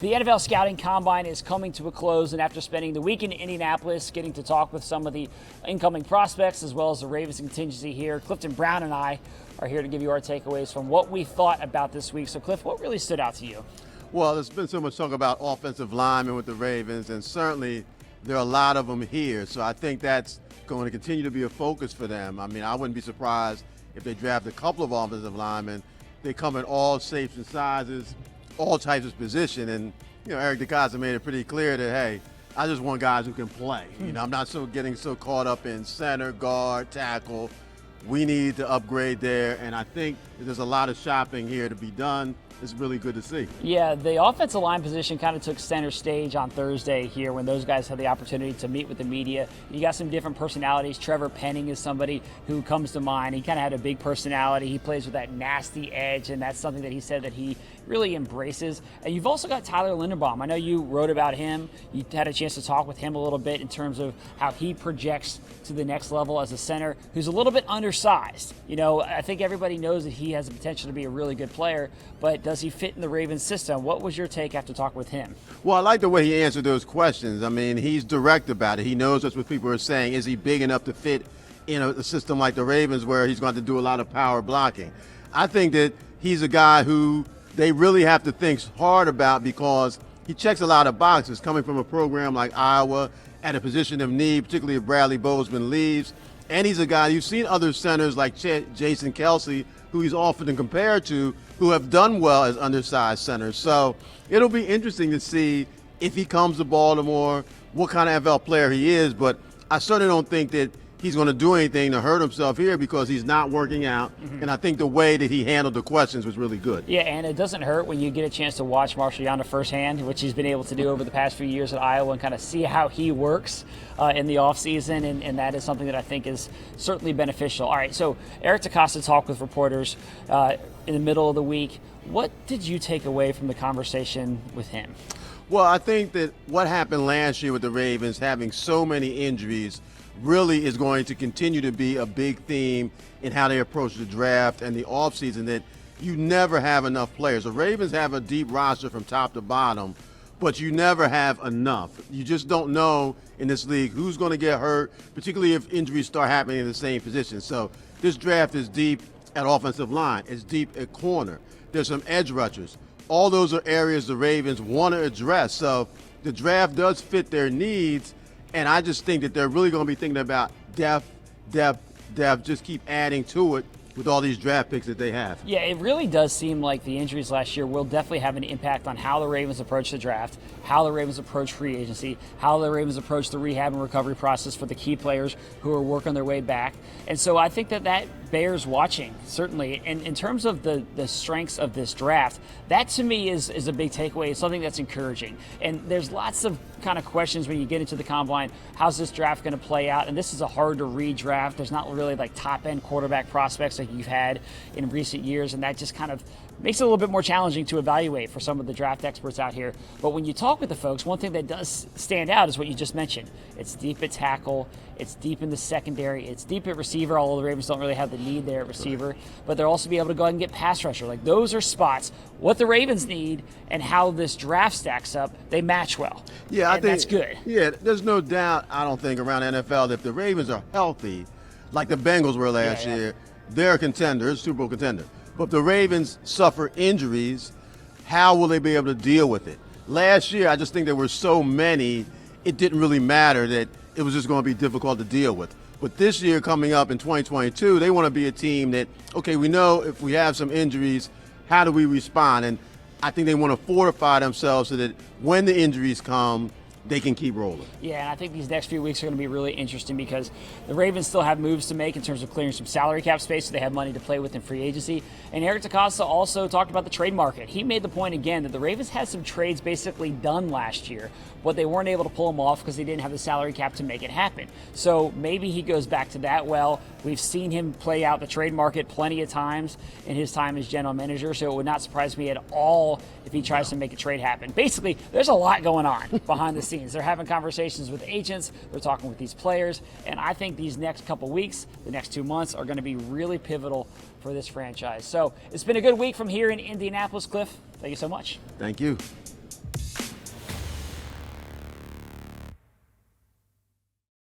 The NFL Scouting Combine is coming to a close, and after spending the week in Indianapolis, getting to talk with some of the incoming prospects as well as the Ravens contingency here, Clifton Brown and I are here to give you our takeaways from what we thought about this week. So, Cliff, what really stood out to you? Well, there's been so much talk about offensive linemen with the Ravens, and certainly there are a lot of them here. So I think that's going to continue to be a focus for them. I mean, I wouldn't be surprised if they draft a couple of offensive linemen. They come in all shapes and sizes, all types of position, and Eric DeCosta made it pretty clear that, hey, I just want guys who can play. I'm not getting so caught up in center, guard, tackle. We need to upgrade there, and I think there's a lot of shopping here to be done. It's really good to see. Yeah, the offensive line position kind of took center stage on Thursday here when those guys had the opportunity to meet with the media. You got some different personalities. Trevor Penning is somebody who comes to mind. He kind of had a big personality. He plays with that nasty edge, and that's something that he said that he really embraces. And you've also got Tyler Linderbaum. I know you wrote about him. You had a chance to talk with him a little bit in terms of how he projects to the next level as a center who's a little bit undersized. I think everybody knows that he has the potential to be a really good player, but does he fit in the Ravens system? What was your take after talking with him? Well, I like the way he answered those questions. I mean, he's direct about it. He knows that's what people are saying. Is he big enough to fit in a system like the Ravens where he's going to do a lot of power blocking? I think that he's a guy who they really have to think hard about because he checks a lot of boxes coming from a program like Iowa at a position of need, particularly if Bradley Bozeman leaves. And he's a guy, you've seen other centers like Jason Kelsey, who he's often compared to, who have done well as undersized centers. So it'll be interesting to see if he comes to Baltimore, what kind of NFL player he is. But I certainly don't think that he's going to do anything to hurt himself here because he's not working out. And I think the way that he handled the questions was really good. Yeah, and it doesn't hurt when you get a chance to watch Marshall Yanda firsthand, which he's been able to do over the past few years at Iowa, and kind of see how he works in the offseason, and that is something that I think is certainly beneficial. All right, so Eric DeCosta talked with reporters in the middle of the week. What did you take away from the conversation with him? Well, I think that what happened last year with the Ravens having so many injuries really is going to continue to be a big theme in how they approach the draft and the offseason, that you never have enough players. The Ravens have a deep roster from top to bottom, but you never have enough. You just don't know in this league who's going to get hurt, particularly if injuries start happening in the same position. So this draft is deep at offensive line. It's deep at corner. There's some edge rushers. All those are areas the Ravens want to address. So the draft does fit their needs, and I just think that they're really going to be thinking about depth, just keep adding to it with all these draft picks that they have. Yeah, it really does seem like the injuries last year will definitely have an impact on how the Ravens approach the draft, how the Ravens approach free agency, how the Ravens approach the rehab and recovery process for the key players who are working their way back. And so I think that bears watching, certainly. And in terms of the strengths of this draft, that to me is a big takeaway. It's something that's encouraging. And there's lots of kind of questions when you get into the combine. How's this draft going to play out? And this is a hard to read draft. There's not really like top end quarterback prospects like you've had in recent years, and that just kind of makes it a little bit more challenging to evaluate for some of the draft experts out here. But when you talk with the folks, one thing that does stand out is what you just mentioned. It's deep at tackle, it's deep in the secondary, it's deep at receiver, although the Ravens don't really have the need there at receiver, but they'll also be able to go ahead and get pass rusher. Like, those are spots. What the Ravens need and how this draft stacks up, they match well. Yeah, I think that's good. Yeah, there's no doubt, I don't think, around NFL that if the Ravens are healthy, like the Bengals were last year, they're a contender, Super Bowl contender. But if the Ravens suffer injuries, how will they be able to deal with it? Last year, I just think there were so many, it didn't really matter, that it was just going to be difficult to deal with. But this year coming up in 2022, they want to be a team that, okay, we know if we have some injuries, how do we respond? And I think they want to fortify themselves so that when the injuries come, they can keep rolling. Yeah, and I think these next few weeks are going to be really interesting because the Ravens still have moves to make in terms of clearing some salary cap space, so they have money to play with in free agency. And Eric DeCosta also talked about the trade market. He made the point again that the Ravens had some trades basically done last year, but they weren't able to pull them off because they didn't have the salary cap to make it happen. So maybe he goes back to that. Well, we've seen him play out the trade market plenty of times in his time as general manager, so it would not surprise me at all if he tries to make a trade happen. Basically, there's a lot going on behind the scenes. They're having conversations with agents, they're talking with these players, and I think these next couple weeks, the next 2 months, are going to be really pivotal for this franchise. So it's been a good week from here in Indianapolis. Cliff, thank you so much. Thank you.